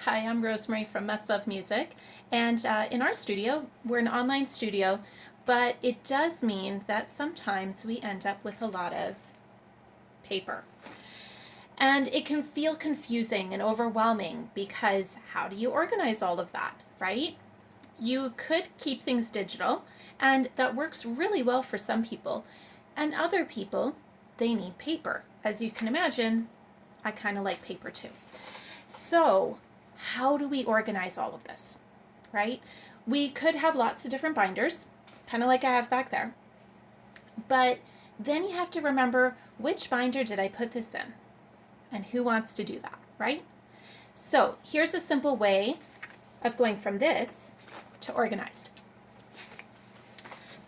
Hi, I'm Rosemary from Must Love Music, and in our studio, we're an online studio, but it does mean that sometimes we end up with a lot of paper. And it can feel confusing and overwhelming because how do you organize all of that, right? You could keep things digital, and that works really well for some people, and other people, they need paper. As you can imagine, I kind of like paper too. So, how do we organize all of this, right? We could have lots of different binders, kind of like I have back there, but then you have to remember which binder did I put this in and who wants to do that, right? So, here's a simple way of going from this to organized.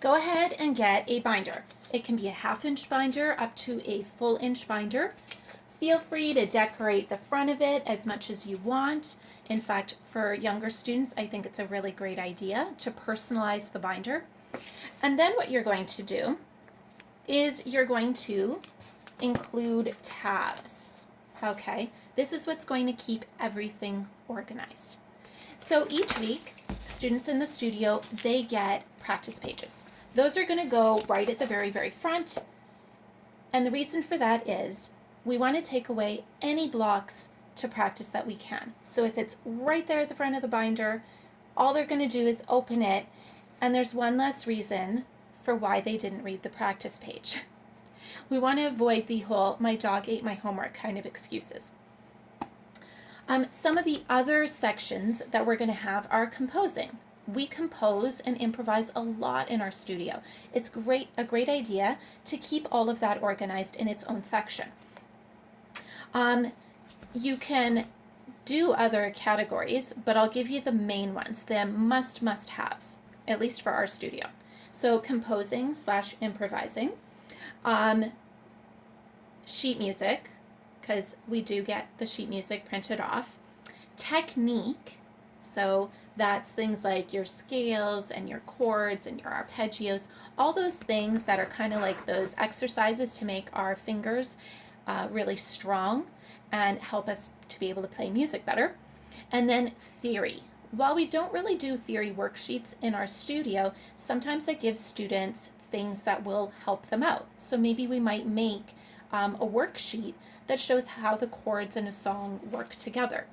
Go ahead and get a binder. It can be a 1/2 inch binder up to a full inch binder. Feel free to decorate the front of it as much as you want. In fact, for younger students, I think it's a really great idea to personalize the binder. And then what you're going to do is you're going to include tabs. Okay, this is what's going to keep everything organized. So each week, students in the studio, they get practice pages. Those are going to go right at the very, very front. And the reason for that is we want to take away any blocks to practice that we can. So if it's right there at the front of the binder, all they're going to do is open it, and there's one less reason for why they didn't read the practice page. We want to avoid the whole "my dog ate my homework" kind of excuses. Some of the other sections that we're going to have are composing. We compose and improvise a lot in our studio. It's a great idea to keep all of that organized in its own section. You can do other categories, but I'll give you the main ones, the must-haves, at least for our studio. So composing / improvising, sheet music, because we do get the sheet music printed off, technique, so that's things like your scales and your chords and your arpeggios, all those things that are kind of like those exercises to make our fingers really strong and help us to be able to play music better. And then theory. While we don't really do theory worksheets in our studio, sometimes I give students things that will help them out. So maybe we might make a worksheet that shows how the chords in a song work together.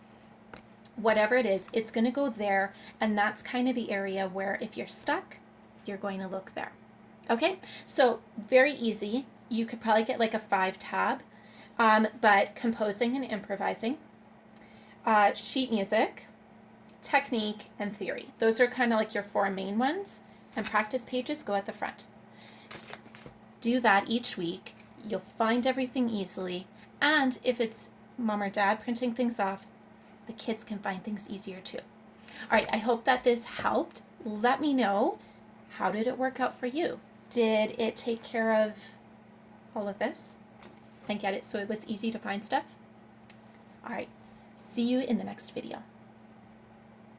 Whatever it is, it's going to go there, and that's kind of the area where if you're stuck, you're going to look there. Okay, so very easy. You could probably get like a 5-tab, but composing and improvising, sheet music, technique, and theory. Those are kind of like your 4 main ones, and practice pages go at the front. Do that each week. You'll find everything easily, and if it's mom or dad printing things off, the kids can find things easier too. All right, I hope that this helped. Let me know, how did it work out for you? Did it take care of all of this and get it so it was easy to find stuff? All right, see you in the next video.